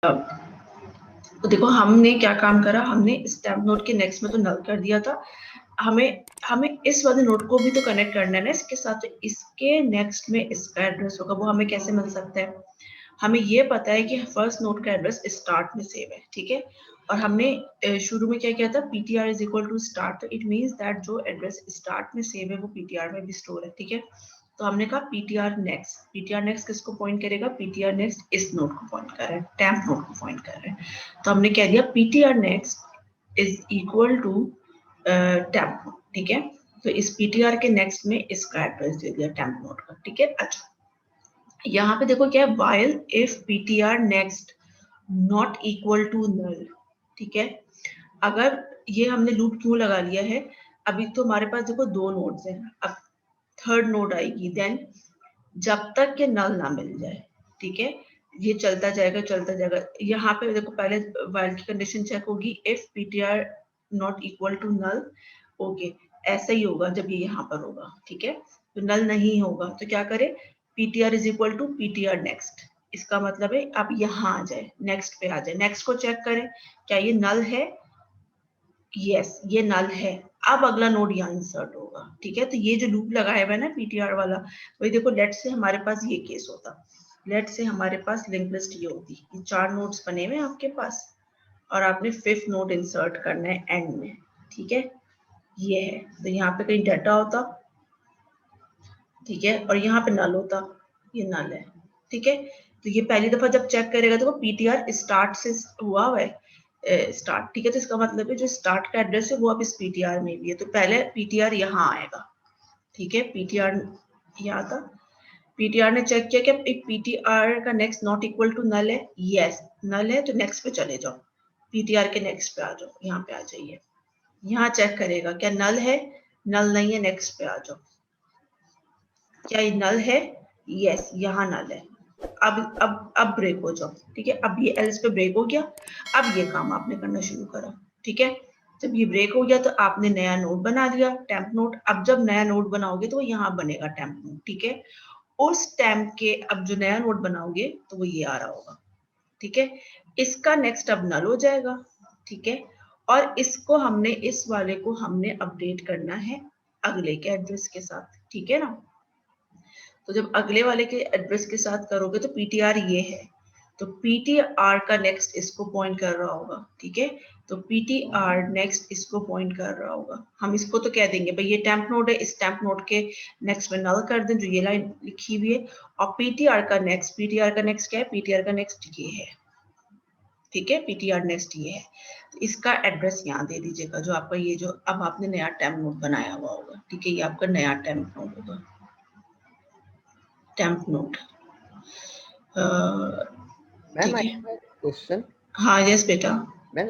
तो देखो हमने क्या काम करा, हमने स्टैम्प नोट के नेक्स्ट में तो नल कर दिया था, हमें हमें इस वाले नोट को भी तो कनेक्ट करना है ना इसके साथ, तो इसके नेक्स्ट में इसका एड्रेस होगा, वो हमें कैसे मिल सकता है? हमें ये पता है कि फर्स्ट नोट का एड्रेस स्टार्ट में सेव है, ठीक है, और हमने शुरू में क्या किया था, ptr is equal to start, तो इट मींस दैट जो एड्रेस स्टार्ट में सेव है वो ptr में भी स्टोर है, ठीक है। तो हमने कहा ptr नेक्स्ट किसको पॉइंट करेगा, ptr नेक्स्ट इस नोट को पॉइंट कर रहा है, टेम्प नोट को पॉइंट कर रहा है, तो हमने कह दिया ptr next is equal to temp node, ठीक है। तो इस ptr के नेक्स्ट में इसका एड्रेस दे दिया टेम्प नोट का, ठीक है। अच्छा, यहाँ पे देखो क्या है, while if ptr next not equal to null, ठीक है। अगर ये हमने लूप क्यों लगा लिया है, अभी तो हमारे पास देखो दो नोड्स हैं, अब थर्ड नोड आएगी, देन जब तक के नल ना मिल जाए, ठीक है, ये चलता जाएगा। यहाँ पे देखो पहले while की कंडीशन चेक होगी, if ptr not equal to null, okay, ऐसा ही होगा जब ये यहाँ पर होगा, ठीक है। तो नल नहीं होगा तो क्या करें, ptr is equal to ptr next, इसका मतलब है आप यहाँ आ जाए, नेक्स्ट पे आ जाए, नेक्स्ट को चेक करें क्या ये नल है, यस ये नल है, अब अगला नोड यहाँ इंसर्ट होगा, ठीक है। तो ये जो लूप लगाया हुआ है ना ptr वाला, वही देखो, लेट से हमारे पास ये केस होता, लेट से हमारे पास लिंक लिस्ट ये होती, ये 4 नोड्स बने हुए आपके पास, और आपने 5th नोड इंसर्ट करना है एंड में, ठीक है, ये है, तो यहाँ पे कहीं डाटा होता, ठीक है, और यहाँ पे नल होता, ये नल है, ठीक है। तो ये पहली दफा जब चेक करेगा तो ptr स्टार्ट से हुआ है, स्टार्ट, ठीक है, तो इसका मतलब है जो स्टार्ट का एड्रेस है वो अब इस ptr में भी है, तो पहले ptr यहाँ आएगा, ठीक है, ptr यहाँ था, ptr ने चेक किया कि ptr का next not equal to null है, यस नल है, तो नेक्स्ट पे चले जाओ, ptr के नेक्स्ट पे आ जाओ, यहाँ पे आ जाइए, यहाँ चेक करेगा क्या नल है, नल नहीं है, नेक्स्ट पे आ जाओ, क्या ये नल है, यस यहाँ नल है, अब ब्रेक हो जाओ, ठीक है, अब ये एल्स पे ब्रेक हो गया, अब ये काम आपने करना शुरू करा, ठीक है। जब ये ब्रेक हो गया तो आपने नया नोड बना दिया, टेम्प नोड, अब जब नया नोड बनाओगे तो वो यहाँ बनेगा टेम्प नोड, ठीक है, उस टेम्प के अब जो नया नोड बनाओगे तो वो ये आ रहा होगा, ठीक है, इसका नेक्स्ट अब नल हो जाएगा, ठीक है, और इसको हमने इस वाले को हमने अपडेट करना है अगले के एड्रेस के साथ, ठीक है ना। तो जब अगले वाले के एड्रेस के साथ करोगे तो ptr ये है, तो ptr का नेक्स्ट इसको पॉइंट कर रहा होगा, ठीक है, तो ptr नेक्स्ट इसको पॉइंट कर रहा होगा, हम इसको तो कह देंगे भाई ये टेम्प नोड है, इस टेम्प नोड के नेक्स्ट में नल कर दें जो ये लाइन लिखी हुई है, और ptr का नेक्स्ट क्या है, ptr का नेक्स्ट ये है, ठीक है, ptr नेक्स्ट ये है, तो इसका एड्रेस यहाँ दे दीजिएगा, जो आपका ये जो अब आपने नया टेम्प नोड बनाया हुआ होगा, ठीक है, ये आपका नया टेम्प नोड होगा, टेम्प नोड, मैम ठीक आई है, हैव अ क्वेश्चन। हाँ यस बेटा। मैम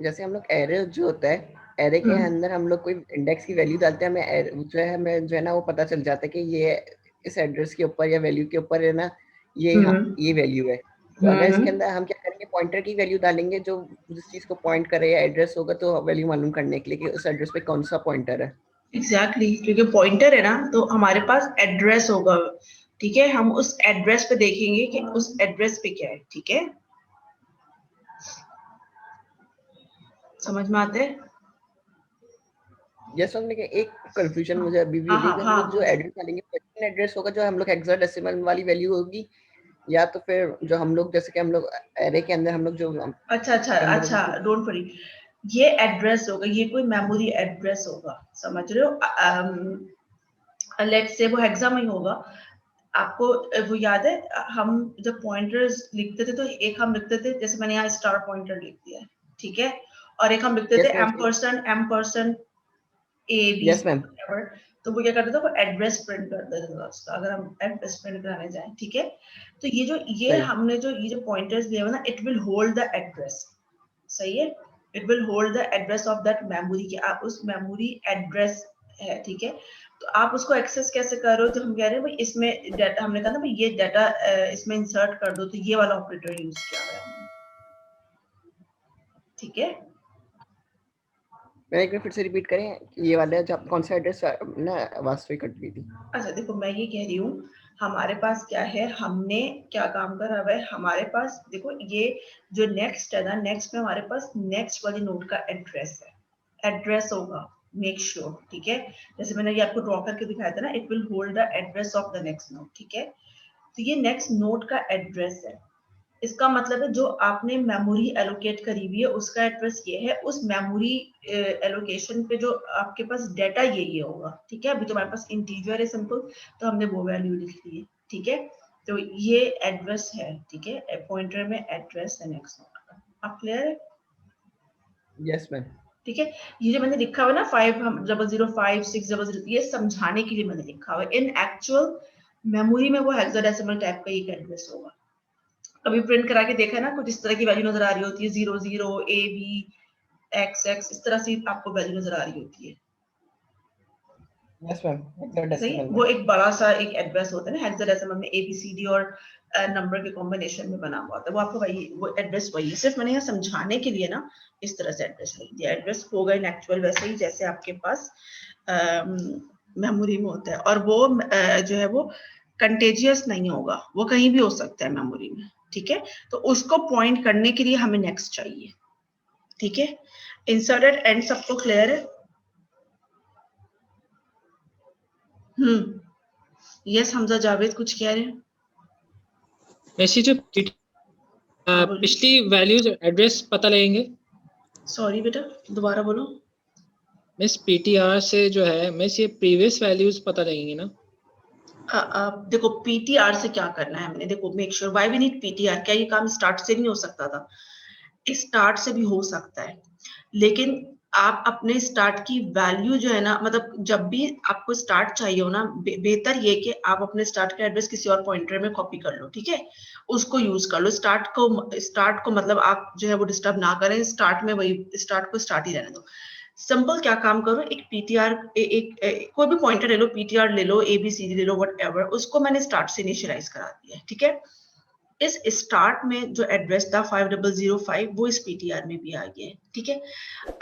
जैसे हम लोग एरे जो होता है, एरे के अंदर हम लोग कोई इंडेक्स की वैल्यू डालते हैं, हमें जो है हमें जो है ना वो पता चल जाता है कि ये इस एड्रेस के ऊपर या वैल्यू के ऊपर है ना, ये वैल्यू है। तो अगर इसके अंदर हम क्या करेंगे, पॉइंटर की वैल्यू डालेंगे जो जिस चीज को पॉइंट करे, या एड्रेस होगा तो वैल्यू मालूम करने के लिए कि उस एड्रेस पे कौन सा पॉइंटर है। एग्जैक्टली क्योंकि पॉइंटर है ना, तो हमारे पास एड्रेस होगा, ठीक है, हम उस एड्रेस पे देखेंगे कि उस एड्रेस पे क्या है, ठीक है, समझ में आते हैं। जैसे हमने एक कंफ्यूजन मुझे अभी भी हो हाँ रही है हाँ कि हम हाँ लोग जो बोलिए। एड्रेस डालेंगे वो एड्रेस होगा जो हम लोग हेक्साडेसिमल वाली वैल्यू होगी, या तो फिर जो हम लोग जैसे कि हम लोग एरे के अंदर हम लोग जो अच्छा अच्छा के अंदर अच्छा, डोंट वरी, ये एड्रेस होगा, ये कोई मेमोरी एड्रेस होगा, समझ रहे हो, लेट्स से वो हेक्सा में ही होगा, आपको वो याद है, हम जब पॉइंटर्स लिखते थे तो एक हम लिखते थे, जैसे मैंने यहाँ स्टार पॉइंटर लिख दिया है, ठीक है, और एक हम लिखते थे yes ma'am, M percent A B yes C ma'am, whatever, तो वो क्या करता था, वो एड्रेस प्रिंट कर देता था उसका, अगर हम एड्रेस प्रिंट कराने जाएं, ठीक है। तो ये सही, हमने जो ये जो पॉइंटर्स दिए हुए ना, it will hold the address, सही है, it will hold the address of that memory, की आप उस मेमोरी एड्रेस है, ठीक है। तो आप उसको एक्सेस कैसे कर रहे हो, जब हम कह रहे हैं भाई इसमें डाटा, हमने कहा ना भाई ये डाटा इसमें इंसर्ट कर दो, तो ये वाला ऑपरेटर यूज किया हुआ है हमने, ठीक है। मैं एक बार फिर से रिपीट करें कि ये वाला जो कौन सा एड्रेस ना वास्तविक कट गई थी। अच्छा देखो, मैं ये कह रही हूँ, हमारे पास क्या है, हमने क्या काम करा हुआ है, हमारे पास देखो ये जो नेक्स्ट है ना, नेक्स्ट में हमारे पास नेक्स्ट वाली नोड का एड्रेस है, एड्रेस होगा, मेक श्योर, ठीक है। जैसे मैंने ये आपको ड्रॉ करके दिखाया था ना, it will hold the address of the next node, ठीक है। तो ये नेक्स्ट नोड का एड्रेस है, इसका मतलब है जो आपने मेमोरी एलोकेट करी हुई है उसका एड्रेस ये है, उस मेमोरी एलोकेशन पे जो आपके पास डाटा ये होगा, ठीक है। अभी तो हमारे पास इंटीजर है सिंपल, तो हमने वो वैल्यू लिख ली है, ठीक है। तो ये एड्रेस है, ठीक है, पॉइंटर में एड्रेस है नेक्स्ट नोड का। आप क्लियर है? Yes ma'am. ठीक है। ये जो मैंने लिखा हुआ ना 5005600, ये समझाने के लिए मैंने लिखा हुआ है। इन एक्चुअल मेमोरी में वो हेक्साडेसिमल टाइप का एक एड्रेस होगा। अभी प्रिंट करा के देखा है ना, कुछ इस तरह की वैल्यू नजर आ रही होती है, 00 AB XX, इस तरह से आपको वैल्यू नजर आ रही होती है। यस मैम, सही है? हेक्साडेसिमल वो में। एक बड़ा सा एक एड्रेस होता है ना हेक्साडेसिमल में, ABCD और नंबर के कॉम्बिनेशन में बना हुआ होता है, वो आपको वही वो एड्रेस वही है। सिर्फ मैंने यहाँ समझाने के लिए ना इस तरह से एड्रेस लिख दिया। एड्रेस होगा इन एक्चुअल वैसे ही जैसे आपके पास मेमोरी में होता है, और वो जो है वो कंटेजियस नहीं होगा, वो कहीं भी हो सकता है मेमोरी में, ठीक है। तो उसको पॉइंट करने के लिए हमें नेक्स्ट चाहिए, ठीक है। इंसर्टेड एंड सबको क्लियर है? यस हमजा जावेद कुछ कह रहे हैं? वैसे जो हाँ बोलिए। पिछली वैल्यूज एड्रेस पता लगेंगे। सॉरी बेटा, दोबारा बोलो। मिस पीटीआर से जो है मिस ये प्रीवियस वैल्यूज पता लगेंगी ना। देखो पीटीआर से क्या करना है हमने, देखो make sure why we need PTR. क्या ये काम स्टार्ट से नहीं हो सकता था? स्टार्ट से भी हो सकता है, लेकिन आप अपने स्टार्ट की वैल्यू जो है ना, मतलब जब भी आपको स्टार्ट चाहिए हो ना, बेहतर ये कि आप अपने स्टार्ट का एड्रेस किसी और पॉइंटर में कॉपी कर लो, ठीक है। उसको यूज कर लो। स्टार्ट को मतलब आप जो है वो डिस्टर्ब ना करें, स्टार्ट में वही स्टार्ट को स्टार्ट ही रहने दो। सिंपल क्या काम करो, एक पीटीआर कोई भी पॉइंटर ले लो, पीटीआर ले लो, ABCD ले लो, व्हाटएवर, उसको मैंने स्टार्ट से इनिशियलाइज करा दिया है, ठीक है। इस स्टार्ट में जो एड्रेस था 5005 वो इस पीटीआर में भी आ गया है, ठीक है।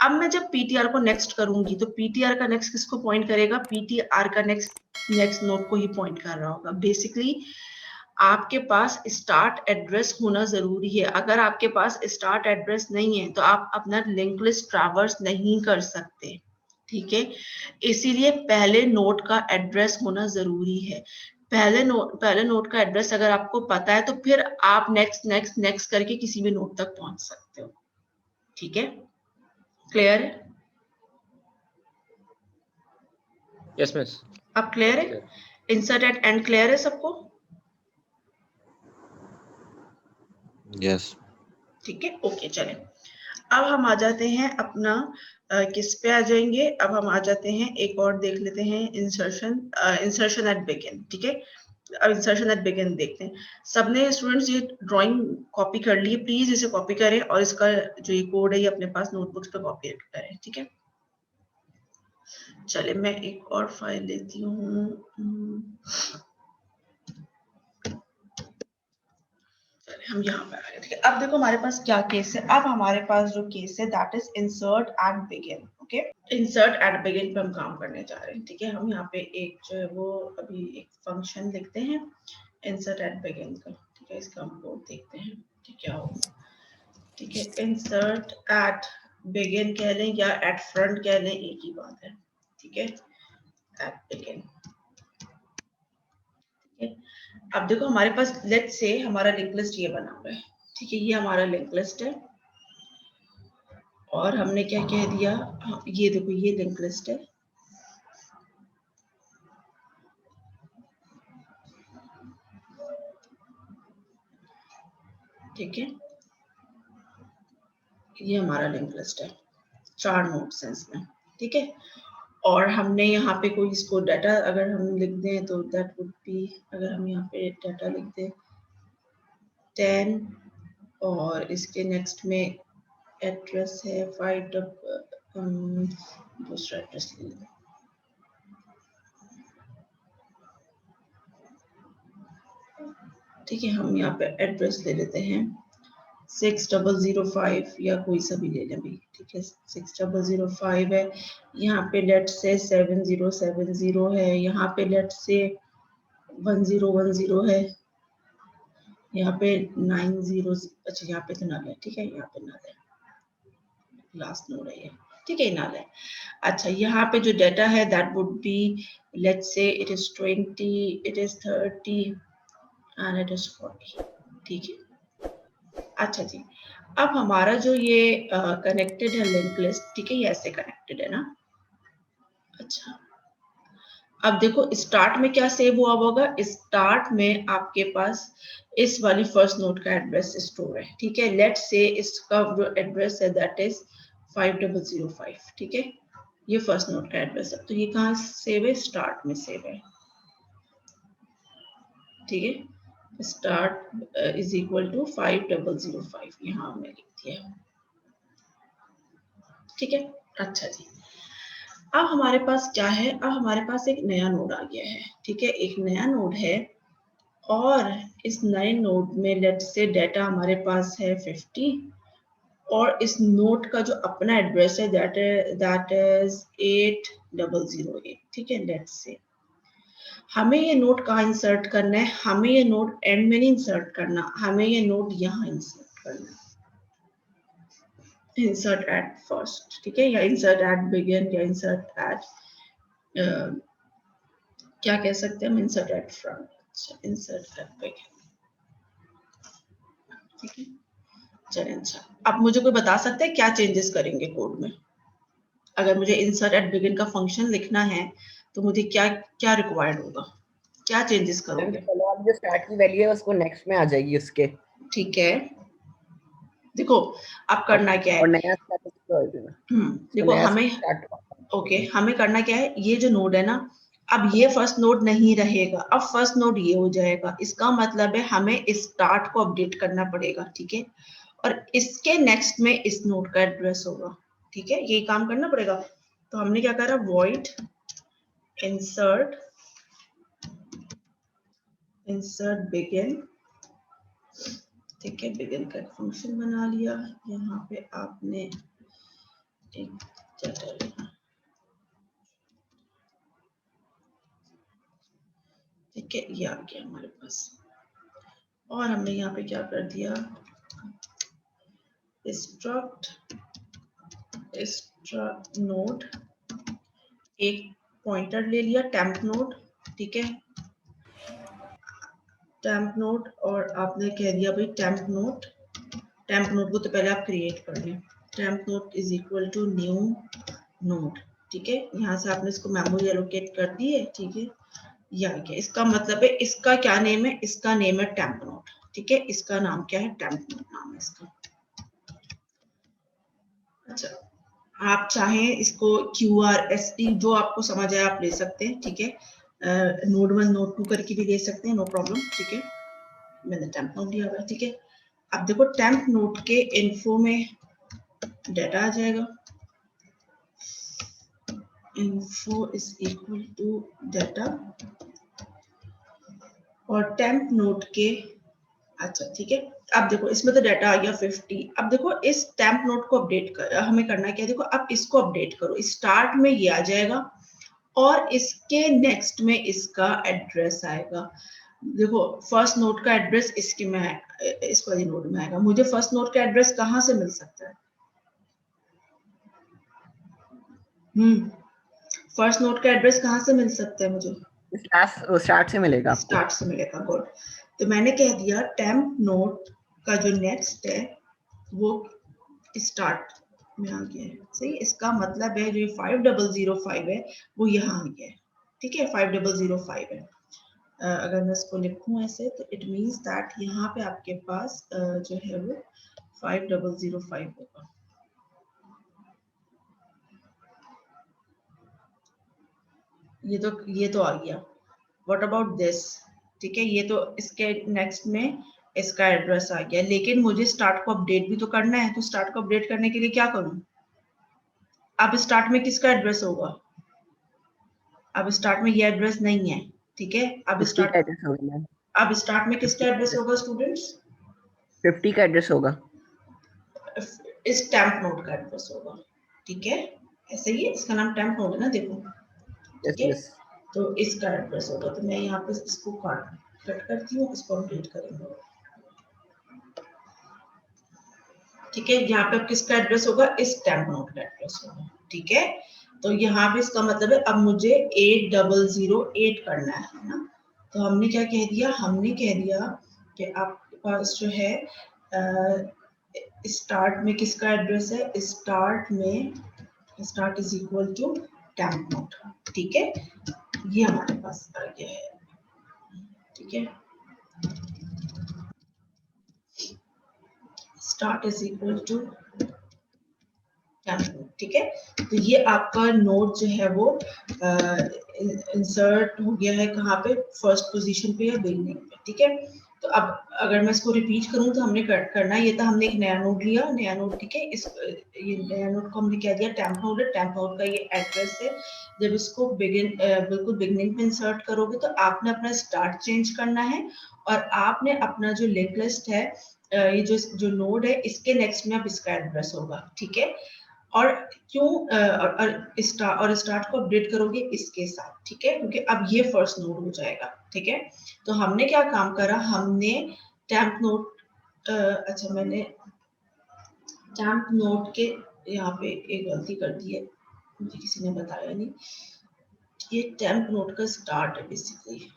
अब मैं जब पीटीआर को नेक्स्ट करूंगी तो पीटीआर का नेक्स्ट किसको पॉइंट करेगा? पीटीआर का नेक्स्ट नोड को ही पॉइंट कर रहा होगा। बेसिकली आपके पास स्टार्ट एड्रेस होना जरूरी है। अगर आपके पास स्टार्ट एड्रेस नहीं है तो आप अपना लिंक लिस्ट ट्रैवर्स नहीं कर सकते, ठीक है। इसीलिए पहले नोड का एड्रेस होना जरूरी है। पहले नोड का एड्रेस अगर आपको पता है तो फिर आप नेक्स्ट नेक्स्ट नेक्स्ट करके किसी भी नोड तक पहुंच सकते हो, ठीक है। क्लियर है? Yes miss. अब क्लियर है? इंसर्ट एट एंड क्लियर है सबको? यस। ठीक है, ओके चलें। अब हम आ जाते हैं अपना किस पे आ जाएंगे, अब हम आ जाते हैं एक और देख लेते हैं, इंसर्शन एट बिगिन, ठीक है। अब इंसर्शन एट बिगिन देखते हैं। सबने स्टूडेंट्स ये ड्राइंग कॉपी कर ली, प्लीज इसे कॉपी करें और इसका जो ये कोड है ये अपने पास नोटबुक्स पे कॉपी करें, ठीक है। चले मैं एक और फाइल लेती हूँ। हम यहाँ पे आ गए, ठीक है। अब देखो हमारे पास क्या केस है। अब हमारे पास जो केस है that is insert at begin, okay. Insert at begin पे हम काम करने जा रहे हैं, ठीक है। हम यहाँ पे एक जो है वो अभी एक फंक्शन लिखते हैं इंसर्ट एट बिगिन का, ठीक है। इसका हम कोड देखते हैं कि क्या होगा, ठीक है। इंसर्ट एट बिगिन कह लें या एट फ्रंट कह लें, एक ही बात है, ठीक है। एट बिगिन, ठीक है। अब देखो हमारे पास लेट्स से हमारा लिंक लिस्ट ये बना हुआ है, ठीक है। ये हमारा लिंक लिस्ट है और हमने क्या कह दिया, ये देखो ये लिंक लिस्ट है, ठीक है। ये हमारा लिंक लिस्ट है, 4 नोड्स हैं इसमें, ठीक है। और हमने यहाँ पे कोई इसको डाटा अगर हम लिख दें तो दैट वुड बी, अगर हम यहाँ पे डाटा लिख दें 10 और इसके नेक्स्ट में एड्रेस है 5 दूसरा एड्रेस ले लें, ठीक है। हम यहाँ पे एड्रेस ले लेते हैं 6005 या कोई सा भी ले लें भाई, ठीक है। 6005 है, यहाँ पे लेट से 7070 है, यहाँ पे लेट से 1010 है, यहाँ पे 90, अच्छा यहाँ पे तो नल है, ठीक है, यहाँ पे नल है, लास्ट नोड है ये, ठीक है, नल है। अच्छा यहाँ पे जो डेटा है that would be let's say it is 20, it is 30 and it is 40, ठीक है। अच्छा जी, अब हमारा जो ये कनेक्टेड है लिंक लिस्ट, ठीक है, ये ऐसे कनेक्टेड है ना। अच्छा अब देखो स्टार्ट में क्या सेव हुआ होगा, स्टार्ट में आपके पास इस वाली फर्स्ट नोड का एड्रेस स्टोर है, ठीक है। लेट्स से इसका जो एड्रेस है दैट इज 5005, ठीक है, ये फर्स्ट नोड का एड्रेस है। तो ये कहाँ सेव है, स्टार्ट में सेव है, ठीक है। स्टार्ट इज इक्वल टू 5005 यहाँ हमने लिख दिया, ठीक है। अच्छा जी, अब हमारे पास क्या है, अब हमारे पास एक नया नोड आ गया है, ठीक है, एक नया नोड है और इस नए नोड में लेट्स से डेटा हमारे पास है 50 और इस नोड का जो अपना एड्रेस है दैट इज 8008, ठीक है। लेट्स से हमें ये नोड कहाँ इंसर्ट करना है, हमें ये नोड एंड में नहीं इंसर्ट करना, हमें ये नोड यहाँ इंसर्ट करना है, इंसर्ट एट फर्स्ट, ठीक है, या इंसर्ट एट बिगिन, या इंसर्ट एट क्या कह सकते हैं हम, insert at front, insert at begin, ठीक है। चलिए अच्छा, अब मुझे कोई बता सकते हैं क्या चेंजेस करेंगे कोड में, अगर मुझे इंसर्ट एट बिगिन का फंक्शन लिखना है तो मुझे क्या क्या रिक्वायर्ड होगा, क्या चेंजेस करोगे? अब जो स्टार्ट की वैल्यू है उसको नेक्स्ट में आ जाएगी उसके, ठीक है। देखो अब करना क्या है, और नया देखो हमें ओके, हमें करना क्या है, ये जो नोड है ना, अब ये फर्स्ट नोड नहीं रहेगा, अब फर्स्ट नोड ये हो जाएगा, इसका मतलब है हमें स्टार्ट को अपडेट करना पड़ेगा, ठीक है, और इसके नेक्स्ट में इस नोड का एड्रेस होगा, ठीक है, यही काम करना पड़ेगा। तो हमने क्या करा, वॉइड इंसर्ट बिगिन, ठीक है, बिगिन का फंक्शन बना लिया, यहाँ पे आपने एक डेटा लेना, ठीक है, ये आ गया हमारे पास, और हमने यहाँ पे क्या कर दिया, struct नोड, एक पॉइंटर ले लिया टेम्प नोड, ठीक है, टेम्प नोड, और आपने कह दिया भाई टेम्प नोड को तो पहले आप क्रिएट कर लें, temp node is equal to new node, ठीक है, यहाँ से आपने इसको मेमोरी एलोकेट कर दी है, ठीक है, ये आ गया। इसका मतलब है इसका क्या नेम है, इसका नेम है टेम्प नोड, ठीक है, इसका नाम क्या है, टेम्प नोड नाम है इसका। अच्छा आप चाहें इसको QRST जो आपको समझ आए आप ले सकते हैं, ठीक है, नोड 1 नोड 2 करके भी ले सकते हैं, नो प्रॉब्लम, ठीक है, मैंने टेम्प नोड दिया हुआ है, ठीक है। अब देखो टेम्प नोड के इन्फो में डेटा आ जाएगा, info is equal to data, और टेम्प नोड के, अच्छा ठीक है, अब देखो इसमें तो डेटा आ गया 50। अब देखो इस टेम्प नोड को अपडेट कर, हमें करना क्या है, देखो अब इसको अपडेट करो, स्टार्ट में ये आ जाएगा और इसके नेक्स्ट में इसका एड्रेस आएगा। देखो फर्स्ट नोड का एड्रेस इसके में है, इस वाली नोड में आएगा। मुझे फर्स्ट नोड का एड्रेस कहाँ से मिल सकता है? फर्स्ट नोड का एड्रेस कहाँ से मिल सकता है मुझे? स्टार्ट से मिलेगा आपको। स्टार्ट से मिलेगा, गुड। तो मैंने कह दिया टेम्प नोड का जो नेक्स्ट है वो स्टार्ट में आ गया है, सही। इसका मतलब है जो 5005 है वो यहाँ आ गया है, ठीक है, 5005 है। अगर मैं इसको लिखूं ऐसे तो इट मींस दैट यहाँ पे आपके पास जो है वो 5005 होगा। ये तो आ गया। What about this? ठीक है, ये तो इसके नेक्स्ट में इसका एड्रेस आ गया, लेकिन मुझे स्टार्ट को अपडेट भी तो करना है। तो स्टार्ट को अपडेट करने के लिए क्या करूं? अब स्टार्ट में किसका एड्रेस होगा? अब स्टार्ट में ये एड्रेस नहीं है, ठीक है। अब स्टार्ट में किसका एड्रेस होगा स्टूडेंट्स? 50 का एड्रेस होगा। इस टेम्प नोड का एड्रेस होगा, ठीक है, ऐसे ही इसका नाम टेम्प नोड है ना, देखो, यस ठीक है, यस तो इसका एड्रेस होगा, तो मैं यहाँ पे इसको कट करती हूँ, इसको अपडेट करेंगे, ठीक है, यहाँ पे किसका एड्रेस होगा, इस टेम्प नोड का एड्रेस होगा, ठीक है, तो यहाँ पे इसका मतलब है अब मुझे 8008 करना है ना, तो हमने क्या कह दिया, हमने कह दिया कि आपके पास जो है स्टार्ट में किसका एड्रेस है, start is equal to temp node, ठीक है, ये हमारे पास आ गया है, ठीक है, start is equal to temp node, ठीक है, तो ये आपका नोड जो है वो इंसर्ट हो गया है कहाँ पे, फर्स्ट पोजीशन पे या बिगनिंग पे, ठीक है, तो अब अगर मैं इसको रिपीट करूं तो हमने करना ये था, हमने एक नया नोड लिया, नया नोड, ठीक है, ये नया नोड को हमने क्या दिया, टेम्प नोड है, टेम्प नोड का ये एड्रेस है, जब इसको बिल्कुल बिगनिंग में इंसर्ट करोगे तो आपने अपना स्टार्ट चेंज करना है, और आपने अपना जो लिंक लिस्ट है, ये जो नोड है इसके नेक्स्ट में अब इसका एड्रेस होगा, ठीक है, और क्यों और स्टार्ट को अपडेट करोगे इसके साथ, ठीक है, क्योंकि अब ये फर्स्ट नोड हो जाएगा, ठीक है, तो हमने क्या काम करा, हमने टेम्प नोड अच्छा मैंने टेम्प नोड के यहाँ पे एक गलती कर दी है, मुझे किसी ने बताया नहीं, ये टेम्प नोड का स्टार्ट है बेसिकली,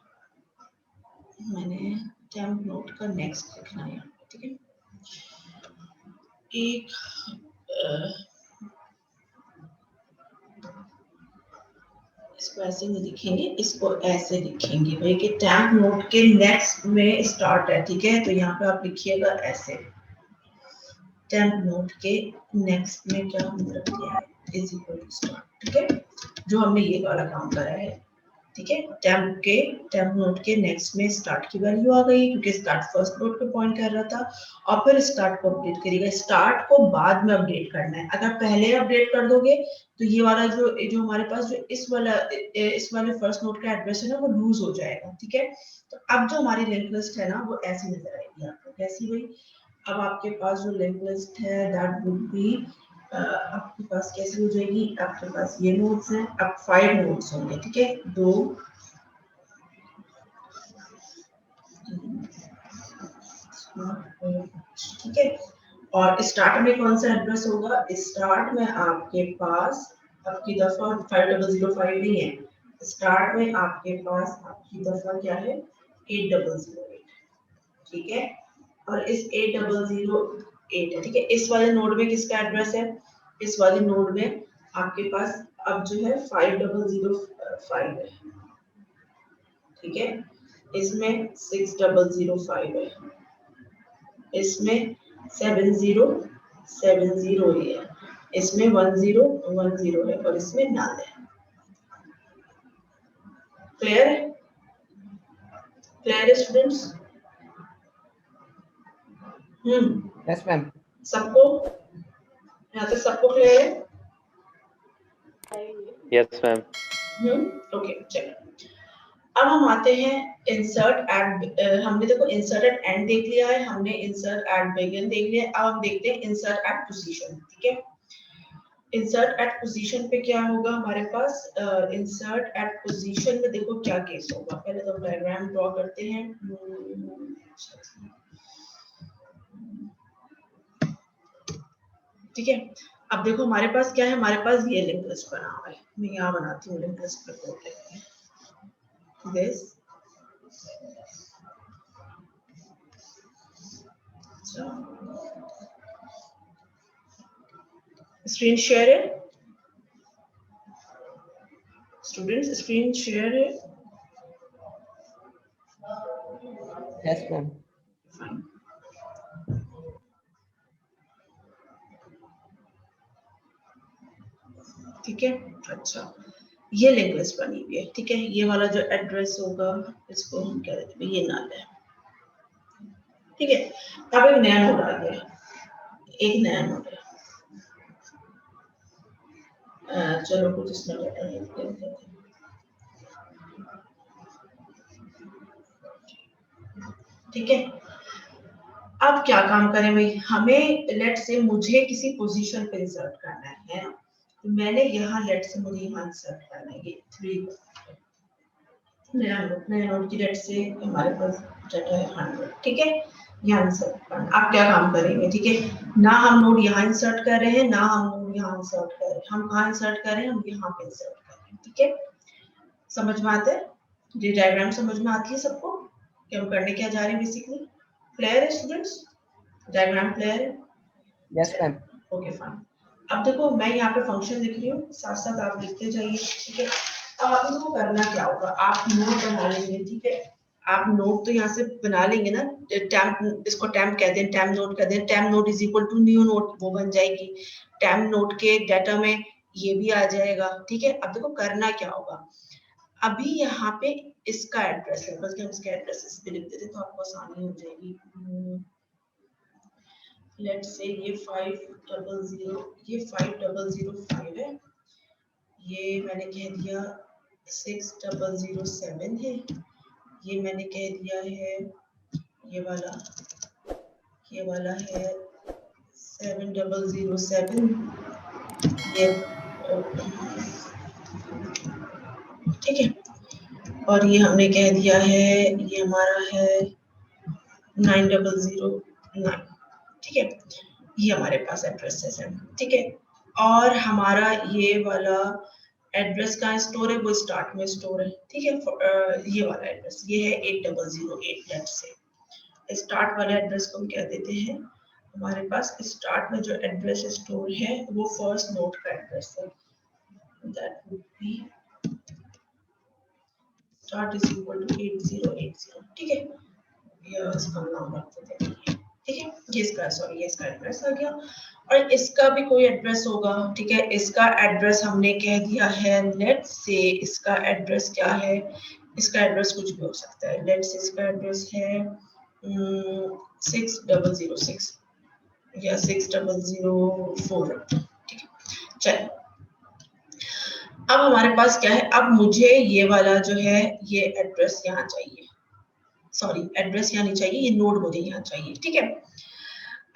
मैंने टेम्प नोड का नेक्स्ट लिखना है, ठीक है, एक इसको ऐसे नहीं लिखेंगे, इसको ऐसे लिखेंगे भाई कि टेम्प नोड के नेक्स्ट में स्टार्ट है, ठीक है, तो यहाँ पे आप लिखिएगा ऐसे, टेम्प नोड के नेक्स्ट में क्या हमने रख दिया है, इज इक्वल टू स्टार्ट, ठीक है, जो हमने ये वाला काम करा है, ठीक है, टेम्प नोड के नेक्स्ट में स्टार्ट की वैल्यू आ गई, क्योंकि स्टार्ट फर्स्ट नोड पे पॉइंट कर रहा था, और फिर स्टार्ट को अपडेट करेगा, स्टार्ट को बाद में अपडेट करना है, अगर पहले अपडेट कर दोगे तो ये वाला जो हमारे पास जो इस वाले फर्स्ट नोड का एड्रेस है ना, वो लूज हो जाएगा, ठीक है, तो अब जो हमारी लिंक लिस्ट है ना, वो ऐसी नजर आएगी आपको, कैसी भाई, अब आपके पास जो लिंक लिस्ट है दैट वुड बी, आपके पास कैसे हो जाएगी, आपके पास ये नोड्स हैं, अब 5 नोड्स होंगे, ठीक है, 2 ठीक है, और स्टार्ट में कौन सा एड्रेस होगा, स्टार्ट में आपके पास आपकी दफा 5005 नहीं है, स्टार्ट में आपके पास आपकी दफा क्या है, 8008, ठीक है, और इस 8008 है, ठीक है, इस वाले नोड में किसका एड्रेस है, इस वाले नोड में आपके पास अब जो है 5005 है, ठीक है, इसमें 6005 है, इसमें 7070 है, इसमें 1010 है, और इसमें नल है, क्लियर है, क्लियर है स्टूडेंट्स, यस मैम सबको यहाँ तक सबको क्लियर है, यस मैम। ओके चलो, अब हम आते हैं इंसर्ट एट, हमने देखो इंसर्ट एट एंड देख लिया है, हमने इंसर्ट एट बिगिन देख लिया है, अब हम देखते हैं इंसर्ट एट पोजीशन, ठीक है, इंसर्ट एट पोजीशन पे क्या होगा हमारे पास, इंसर्ट एट पोजीशन में देखो क्या केस होगा, पहले तो डायग्राम ड्रॉ करते हैं, ठीक है, अब देखो हमारे पास क्या है, हमारे पास ये लिंक लिस्ट बना हुआ है, मैं यहाँ बनाती हूँ लिंक लिस्ट पे कोड लेते हैं, this स्क्रीन शेयर है स्टूडेंट्स, स्क्रीन शेयर है, यस मैम ठीक है, अच्छा ये लिंक लिस्ट बनी हुई है, ठीक है, ये वाला जो एड्रेस होगा इसको हम कह देते हैं ये नल है, ठीक है, अब एक नया नोड आ गया, एक नया नोड है, चलो कुछ इसमें ठीक है, अब क्या काम करें भाई, हमें लेट से मुझे किसी पोजीशन पे इंसर्ट करना है, तो मैंने यहाँ लेट से मुझे यहाँ इंसर्ट करना है ये 3 नया नोट की लेट से हमारे पास डाटा है 100, ठीक है, यहाँ इंसर्ट करना। आप क्या काम करेंगे, ठीक है, ना हम नोड यहाँ इंसर्ट कर रहे हैं, ना हम नोड यहाँ इंसर्ट कर रहे हैं, हम कहाँ इंसर्ट कर रहे हैं, हम यहाँ पे इंसर्ट कर रहे हैं, ठीक है। समझ में आता है, ये डायग्राम समझ में आती है सबको कि हम करने क्या जा रहे हैं बेसिकली? क्लियर है स्टूडेंट्स, डायग्राम क्लियर है? Yes ma'am. Okay fine. अब देखो मैं यहाँ पे फंक्शन लिख रही हूँ, साथ साथ आप लिखते जाइए, ठीक है। अब आपको करना क्या होगा, आप नोट बना लेंगे, ठीक है, आप नोट तो यहाँ से बना लेंगे ना, टेम्प, इसको टेम्प कहते हैं, टेम्प नोट कहते हैं, temp node is equal to new node, वो बन जाएगी, टेम्प नोट के डाटा में ये भी आ जाएगा, ठीक है। अब देखो करना क्या होगा, अभी यहाँ पे इसका एड्रेस है, बस हम इसका एड्रेस इस पे लिख देते तो आपको आसानी हो जाएगी। लेट्स से ये 500, ये 5005 है, ये मैंने कह दिया 6007 है, ये मैंने कह दिया है ये वाला है 7007, ये ठीक है, और ये हमने कह दिया है ये हमारा है 9009, ठीक है, ये हमारे पास एड्रेसेस है, ठीक है। और हमारा ये वाला एड्रेस का स्टोर है, वो स्टार्ट में स्टोर है, ठीक है। ये वाला एड्रेस ये है 8008, लेट से स्टार्ट वाले एड्रेस को हम कह देते हैं, हमारे पास स्टार्ट में जो एड्रेस स्टोर है वो फर्स्ट नोड का एड्रेस है, that would be start is equal to 8080, ठीक है, ये इसका नाम रख देते हैं, ठीक है, ये इसका एड्रेस आ गया। और इसका भी कोई एड्रेस होगा, ठीक है, इसका एड्रेस हमने कह दिया है, लेट से इसका एड्रेस क्या है, इसका एड्रेस कुछ भी हो सकता है, लेट से इसका एड्रेस है 6006 या 6004, ठीक है। चलिए अब हमारे पास क्या है, अब मुझे ये वाला जो है ये एड्रेस यहाँ चाहिए, सॉरी एड्रेस यहाँ नहीं चाहिए, ये नोड मुझे यहाँ चाहिए, ठीक है।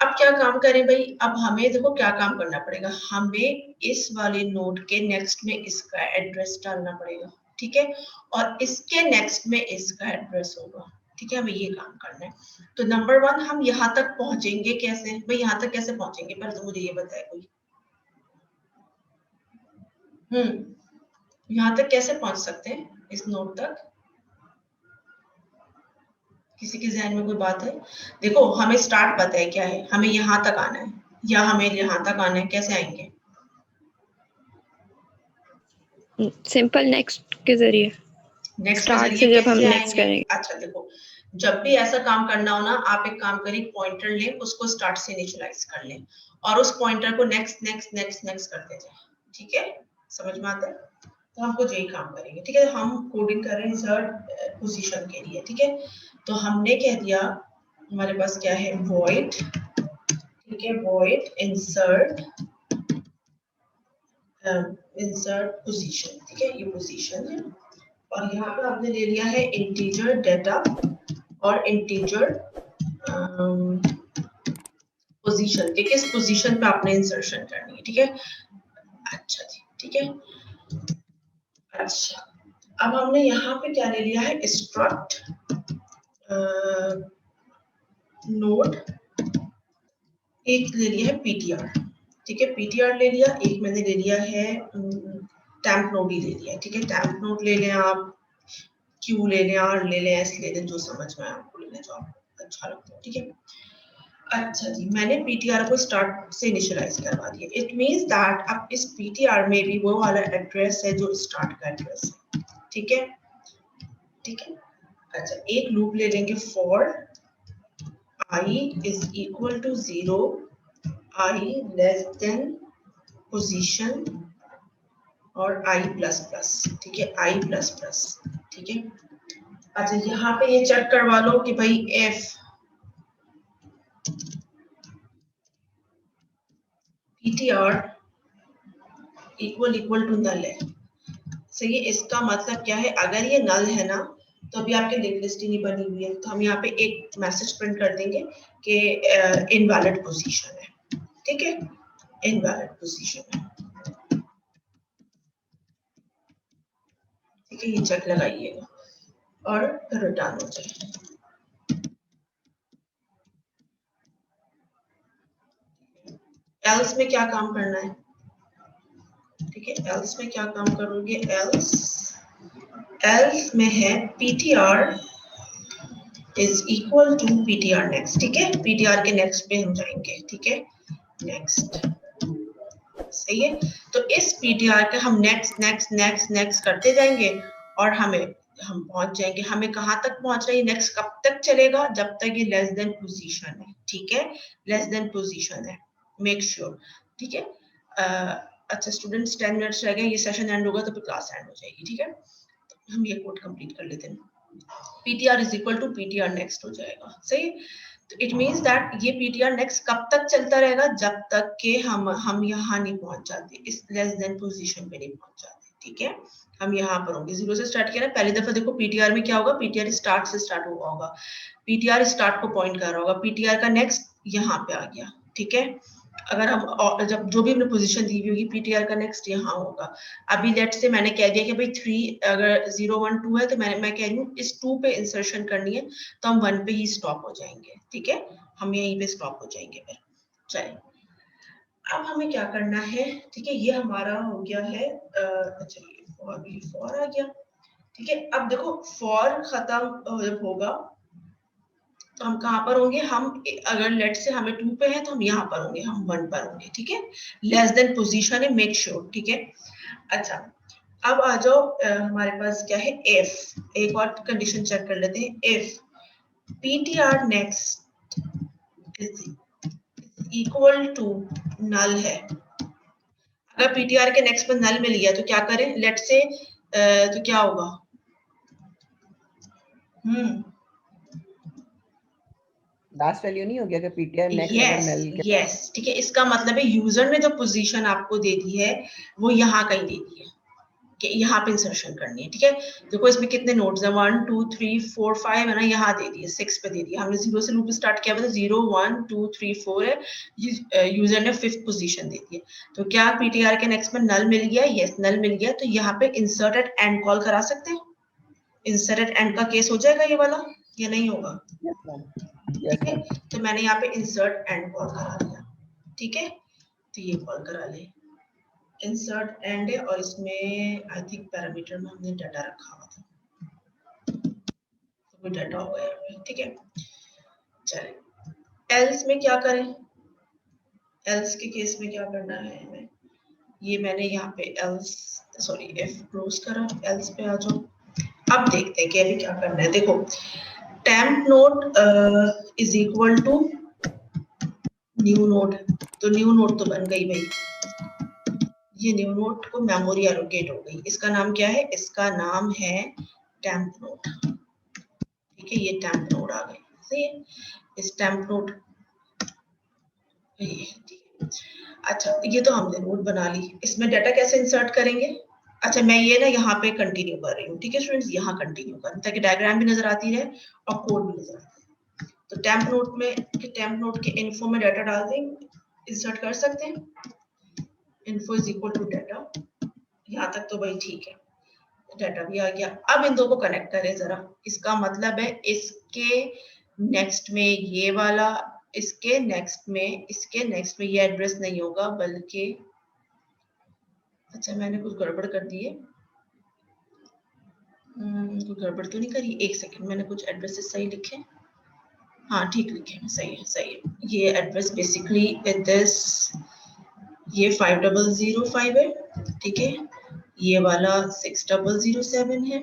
अब क्या काम करें भाई, अब हमें देखो क्या काम करना पड़ेगा, हमें इस वाले नोड के नेक्स्ट में इसका एड्रेस डालना पड़ेगा, ठीक है, और इसके नेक्स्ट में इसका एड्रेस होगा, ठीक है, हमें ये काम करना है। तो नंबर 1 हम यहाँ तक पहुंचेंगे कैसे भाई, यहाँ तक कैसे पहुंचेंगे, पर तो मुझे ये बताए कोई। यहाँ तक कैसे पहुंच सकते हैं इस नोड तक, किसी के ज़हन में कोई बात है? देखो हमें स्टार्ट पता है क्या है, हमें यहाँ तक आना है या हमें यहाँ तक आना है, कैसे आएंगे? सिंपल नेक्स्ट के जरिए, नेक्स्ट स्टार्ट से जब हम नेक्स्ट करेंगे। अच्छा देखो, जब भी ऐसा काम करना हो ना, आप एक काम करिए, पॉइंटर लें, उसको स्टार्ट से इनिशियलाइज कर लें और उस पॉइंटर को नेक्स्ट नेक्स्ट नेक्स्ट नेक्स्ट करते जाएं, ठीक है, समझ में आता है? तो हमको यही काम करेंगे, ठीक है। हम कोडिंग कर रहे हैं इंसर्ट पोजीशन के लिए, ठीक है। तो हमने कह दिया हमारे पास क्या है, void, ठीक है, void insert पोजीशन, ठीक है, ये पोजीशन है, और यहाँ पे आपने ले लिया है इंटीजर डाटा और इंटीजर पोजीशन के, किस पोजीशन पे आपने इंसर्शन करनी है, ठीक है। अच्छा जी, ठीक है। अच्छा अब हमने यहाँ पे क्या ले लिया है, स्ट्रक्ट नोड, एक ले लिया है पीटीआर, ठीक है, पीटीआर ले लिया, एक मैंने ले लिया है टैम्प नोड ही ले लिया है, ठीक है, टैम्प नोड ले लें आप, क्यू ले लें, आर ले लें, एस ले लें, जो समझ में आपको लेना जो आपको अच्छा लगता है, ठीक है। अच्छा जी, मैंने पीटीआर को स्टार्ट से इनिशियलाइज करवा दिया, इट मींस दैट अब इस पीटीआर में भी वो वाला एड्रेस है जो स्टार्ट का एड्रेस है, ठीक है, ठीक है। अच्छा एक लूप ले लेंगे, for I is equal to 0, I less than position और I plus plus, ठीक है, I plus plus, ठीक है। अच्छा यहाँ पे ये चेक करवा लो कि भाई F PTR equal to null है, सही है। इसका मतलब क्या है, अगर ये नल है ना तो अभी आपकी लिंक लिस्ट ही नहीं बनी हुई है, तो हम यहाँ पे एक मैसेज प्रिंट कर देंगे कि इनवैलिड पोजीशन है, ठीक है, इनवैलिड पोजीशन है, ठीक है, ये चेक लगाइएगा और फिर रिटर्न हो जाए। एल्स में क्या काम करना है, ठीक है, एल्स में क्या काम करोगे, एल्स में है ptr is equal to ptr next, ठीक है, ptr के नेक्स्ट पे हम जाएंगे, ठीक है, नेक्स्ट, सही है। तो इस ptr के हम नेक्स्ट नेक्स्ट नेक्स्ट नेक्स्ट करते जाएंगे और हम पहुंच जाएंगे, हमें कहां तक पहुंच रही है, नेक्स्ट कब तक चलेगा, जब तक ये लेस देन पोजीशन है, ठीक है, लेस देन पोजीशन है, मेक श्योर, ठीक है। अच्छा स्टूडेंट्स 10 मिनट्स रह गए, ये सेशन एंड होगा तो फिर क्लास एंड हो जाएगी, ठीक है। तो हम ये कोड कंप्लीट कर लेते हैं, ptr is equal to ptr next हो जाएगा, सही। तो इट मींस दैट ये ptr नेक्स्ट कब तक चलता रहेगा, जब तक कि हम यहाँ नहीं पहुंच जाते, इस लेस देन पोजीशन पे नहीं पहुंच जाते, ठीक है। हम यहाँ पर होंगे, 0 से स्टार्ट किया ना, पहली दफा देखो ptr में क्या होगा, ptr स्टार्ट से स्टार्ट हुआ होगा, ptr स्टार्ट को पॉइंट कर रहा होगा, ptr का नेक्स्ट यहाँ पे आ गया, ठीक है। अगर हम जब जो भी हमने पोजीशन दी हुई होगी ptr का नेक्स्ट यहाँ होगा। अभी लेट से मैंने कह दिया कि भाई 3 अगर 0 1 2 है तो मैं कह रही हूँ इस 2 पे इंसर्शन करनी है, तो हम 1 पे ही स्टॉप हो जाएंगे, ठीक है, हम यहीं पे स्टॉप हो जाएंगे फिर। चलिए अब हमें क्या करना है, ठीक है, ये हमारा हो गया है, चलिए फॉर आ गया, ठीक है। अब देखो फॉर खत्म जब होगा तो हम कहाँ पर होंगे, हम अगर लेट से हमें 2 पे है तो हम यहाँ पर होंगे, हम 1 पर होंगे, ठीक है, लेस देन पोजीशन है, मेक श्योर, ठीक है। अच्छा अब आ जाओ, हमारे पास क्या है, इफ, एक और कंडीशन चेक कर लेते हैं, if ptr next is equal to null है, अगर ptr के नेक्स्ट पर नल मिल गया तो क्या करें, लेट से तो क्या होगा, लास्ट वैल्यू नहीं हो गया कि ptr नेक्स्ट अगर नल के यस, ठीक है, इसका मतलब है यूजर ने जो पोजीशन आपको दे दी है वो यहाँ कहीं दे दी है कि यहाँ पे इंसर्शन करनी है, ठीक है। देखो इसमें कितने नोड्स हैं, 1 2 3 4 5 है ना, यहाँ दे दिए, 6 पे दे दिया, हमने 0 से लूप स्टार्ट किया था, 0 1 2 3 4 है, यूजर ने 5th पोजीशन दे दी है, तो क्या ptr के नेक्स्ट में नल मिल गया, यस नल मिल गया, तो यहाँ पे इंसर्ट एट एंड कॉल करा सकते हैं, इंसर्ट एट एंड का केस हो जाएगा ये वाला या नहीं होगा, ठीक है। तो मैंने यहाँ पे इंसर्ट एंड कॉल करा दिया, ठीक है, तो ये कॉल करा ले, इंसर्ट एंड है, और इसमें आई थिंक पैरामीटर में हमने डाटा रखा हुआ था, तो कोई डाटा होगा यहाँ पे, ठीक है। चलिए एल्स में क्या करें, एल्स के केस में क्या करना है हमें, ये मैंने यहाँ पे एल्स सॉरी एफ क्लोज करा, एल्स पे आ जाओ। अब देखते हैं कि अभी क्या करना है, देखो temp node is equal to new node, तो न्यू नोड तो बन गई भाई, ये न्यू नोड को मेमोरी एलोकेट हो गई, इसका नाम क्या है, इसका नाम है temp node, ठीक है, ये temp node आ गई, सही है, इस temp node अच्छा ये तो हमने नोड बना ली, इसमें डाटा कैसे इंसर्ट करेंगे, अच्छा मैं ये ना यहाँ पे कंटिन्यू कर रही हूँ, ठीक है स्टूडेंट्स, यहाँ कंटिन्यू करें ताकि डायग्राम भी नजर आती रहे और कोड भी नजर आती है। तो टेम्प नोड के इन्फो में डाटा डाल दें, इंसर्ट कर सकते हैं, info is equal to data, यहाँ तक तो भाई ठीक है, डाटा भी आ गया। अब इन दो को कनेक्ट करें जरा, इसका मतलब है इसके नेक्स्ट में ये वाला, इसके नेक्स्ट में ये एड्रेस नहीं होगा, बल्कि अच्छा मैंने कुछ गड़बड़ कर दी है, कुछ गड़बड़ तो नहीं करी, एक सेकंड, मैंने कुछ एड्रेसेस सही लिखे, हाँ ठीक लिखे, सही है, ये एड्रेस बेसिकली दिस, ये 5005 है, ठीक है, ये वाला 6007 है,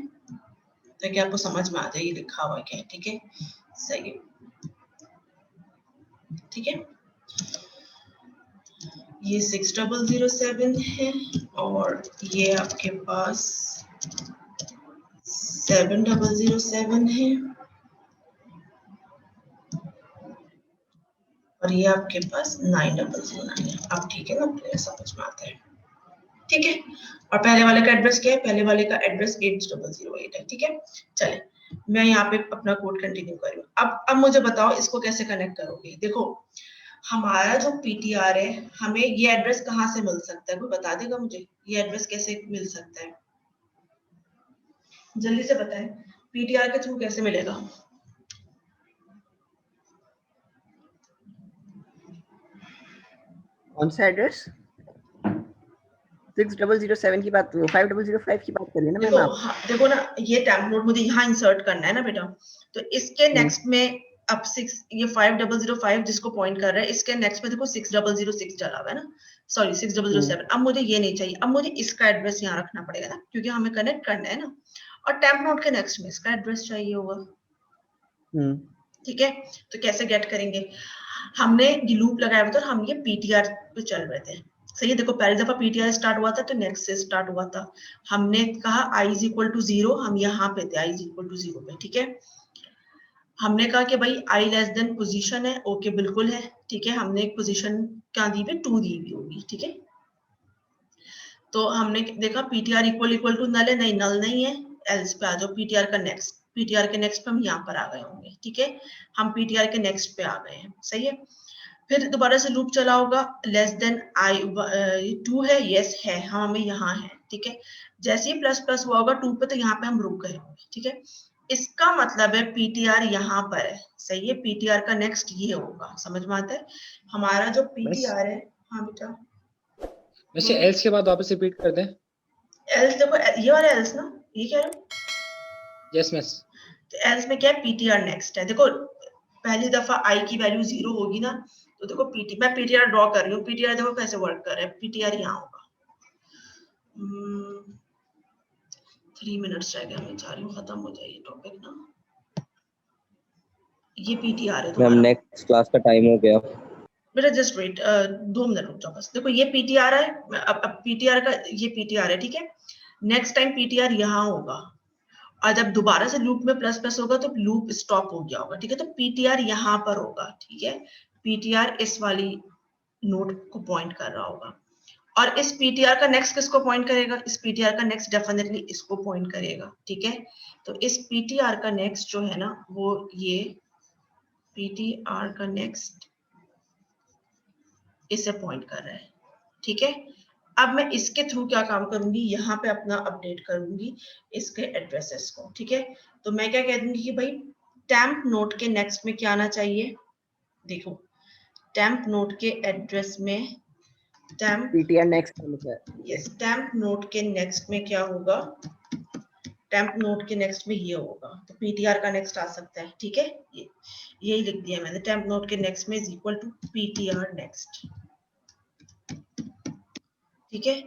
ताकि आपको समझ में आ जाए ये लिखा हुआ क्या है, ठीक है, सही है, ठीक है, ये 6007 है, और ये आपके पास 7007 है, और ये आपके पास 9009 है। अब ठीक है ना, क्लियर समझ में आता है, ठीक है। और पहले वाले का एड्रेस क्या है, पहले वाले का एड्रेस 8008 है, ठीक है। चले मैं यहाँ पे अपना कोड कंटिन्यू कर रही हूँ। अब मुझे बताओ इसको कैसे कनेक्ट करोगे। देखो हमारा जो पीटीआर है, हमें ये एड्रेस कहाँ से मिल सकता है, कोई बता देगा मुझे ये एड्रेस कैसे मिल सकता है, जल्दी से बताएं, पीटीआर के थ्रू कैसे मिलेगा। कौन सा एड्रेस? 6007 की बात, 5005 की बात करिए ना मैम आप। हाँ, देखो ना ये टेम्प नोड मुझे यहाँ इंसर्ट करना है ना बेटा, तो इसके नेक्स्ट में अब 6 ये 5005 जिसको पॉइंट कर रहा है, इसके नेक्स्ट में देखो 6006 चला हुआ है ना, सॉरी 6007। अब मुझे ये नहीं चाहिए, अब मुझे इसका एड्रेस यहाँ रखना पड़ेगा ना, क्योंकि हमें कनेक्ट करना है ना, और टेम्प नोड के नेक्स्ट में इसका एड्रेस चाहिए होगा। ठीक है, तो कैसे गेट करेंगे, हमने ये लूप लगाया हुआ था, हम ये पीटीआर पे चल रहे थे, सही है। देखो पहली दफा पीटीआर स्टार्ट हुआ था तो नेक्स्ट से स्टार्ट हुआ था, हमने कहा i इज इक्वल टू 0, हम यहाँ पे थे i इज इक्वल टू 0 पे, ठीक है। हमने कहा कि भाई i लेस देन पोजीशन है, ओके बिल्कुल है, ठीक है। हमने एक पोजीशन क्या दी हुई, 2 दी हुई होगी, ठीक है। तो हमने देखा PTR equal equal to null है, नहीं नल नहीं है, एल्स पे आ जाओ, पीटीआर का नेक्स्ट, पीटीआर के नेक्स्ट पे हम यहाँ पर आ गए होंगे, ठीक है। हम पीटीआर के नेक्स्ट पे आ गए हैं, सही है। फिर दोबारा से लूप चला होगा, लेस देन आई 2 है, यस है, हाँ हमें यहाँ है, ठीक है। जैसे ही प्लस प्लस हुआ होगा 2 पे, तो यहाँ पे हम रुक गए होंगे, ठीक है। इसका मतलब है पीटीआर यहाँ पर है, सही है। पीटीआर का नेक्स्ट ये होगा, समझ में आता है हमारा जो पीटीआर है। हाँ बेटा, वैसे एल्स के बाद वापस रिपीट कर दें। एल्स देखो ये वाला एल्स ना, ये कह रहे हो, यस मिस। तो एल्स में क्या है, पीटीआर नेक्स्ट है। देखो पहली दफा आई की वैल्यू 0 होगी ना, तो देखो मैं पीटीआर ड्रॉ कर रही हूँ, पीटीआर देखो कैसे वर्क कर रहा है, पीटीआर यहाँ होगा। 3 मिनट्स रह गए, मैं चाह रही हूँ खत्म हो जाए ये टॉपिक ना। ये पीटीआर है तुम्हारा। मैम नेक्स्ट क्लास का टाइम हो गया। बेटा जस्ट वेट, 2 मिनट रुक जाओ बस। देखो ये पीटीआर है, अब पीटीआर का ये पीटीआर है, ठीक है। नेक्स्ट टाइम पीटीआर यहाँ होगा, और जब दोबारा से लूप में प्लस प्लस होगा तो लूप स्टॉप हो गया होगा, ठीक है। तो पीटीआर यहाँ पर होगा, ठीक है। पीटीआर इस वाली नोड को पॉइंट कर रहा होगा, और इस पीटीआर का नेक्स्ट किसको पॉइंट करेगा, इस पीटीआर का नेक्स्ट डेफिनेटली इसको पॉइंट करेगा, ठीक है। तो इस पीटीआर का नेक्स्ट जो है ना, वो ये पीटीआर का नेक्स्ट इसे पॉइंट कर रहा है, ठीक है। अब मैं इसके थ्रू क्या काम करूंगी, यहाँ पे अपना अपडेट करूंगी इसके एड्रेसेस को, ठीक है। तो मैं क्या कह दूंगी कि भाई टेम्प नोड के नेक्स्ट में क्या आना चाहिए, देखो टेम्प नोड के एड्रेस में टेम्प पीटीआर नेक्स्ट है, यस, टेम्प नोड के नेक्स्ट में क्या होगा, टेम्प नोड के नेक्स्ट में ये होगा, तो पीटीआर का नेक्स्ट आ सकता है, ठीक है। यही लिख दिया मैंने, टेम्प नोड के नेक्स्ट में is equal to PTR next, ठीक है।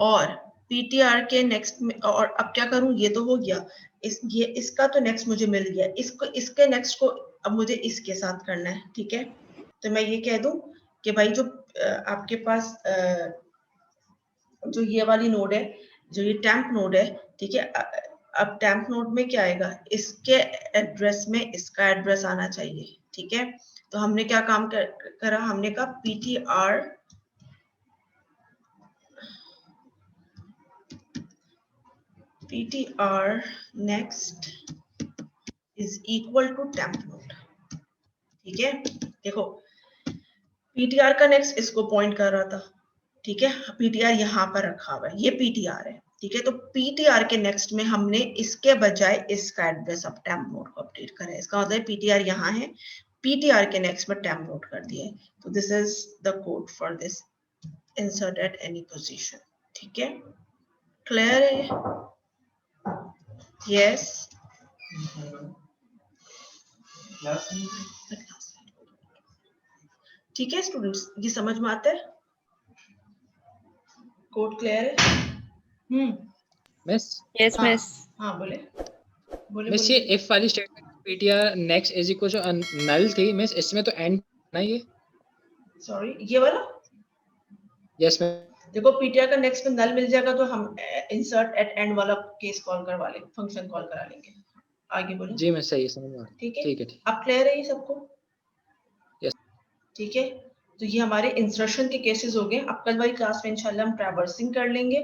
और पीटीआर के नेक्स्ट में, और अब क्या करूं, ये तो हो गया, ये इसका तो नेक्स्ट मुझे मिल गया, इसको इसके नेक्स्ट को अब मुझे इसके साथ करना है, ठीक है। तो मैं ये कह दूं कि भाई जो आपके पास जो ये वाली नोड है, जो ये टेम्प नोड है, ठीक है। अब टेम्प नोड में क्या आएगा, इसके एड्रेस में इसका एड्रेस आना चाहिए, ठीक है। तो हमने क्या काम करा, हमने कहा ptr next is equal to temp node, ठीक है। देखो ptr का नेक्स्ट इसको पॉइंट कर रहा था, ठीक है। ptr यहाँ पर रखा हुआ है, ये ptr है, ठीक है। तो ptr के नेक्स्ट में हमने इसके बजाय इसका एड्रेस अब टेम्प नोड को अपडेट करा है, इसका मतलब ptr यहाँ है, ptr के नेक्स्ट में टेम्प नोड कर दिया है। तो this is the code for this insert at any position, ठीक है। क्लियर है? यस, ठीक है स्टूडेंट्स, ये समझ में आता है, कोड क्लियर है? मिस Yes, हाँ, miss. हाँ बोले बोले मिस, ये इफ वाली statement PTR next is equal to null थी मिस, इसमें तो एंड ना ये। सॉरी ये वाला, यस मिस। देखो पीटीआर का नेक्स्ट में नल मिल जाएगा तो हम इंसर्ट एट एंड वाला केस कॉल करवा लेंगे, फंक्शन कॉल करा लेंगे। आगे बोलो। जी मैं सही समझ में, ठीक है, ठीक है, ठीक। अब क्लियर है ये सबको? यस। ठीक है, तो ये हमारे इंसर्शन के केसेस हो गए। अब कल वाली क्लास में इंशाल्लाह हम ट्रैवर्सिंग कर लेंगे,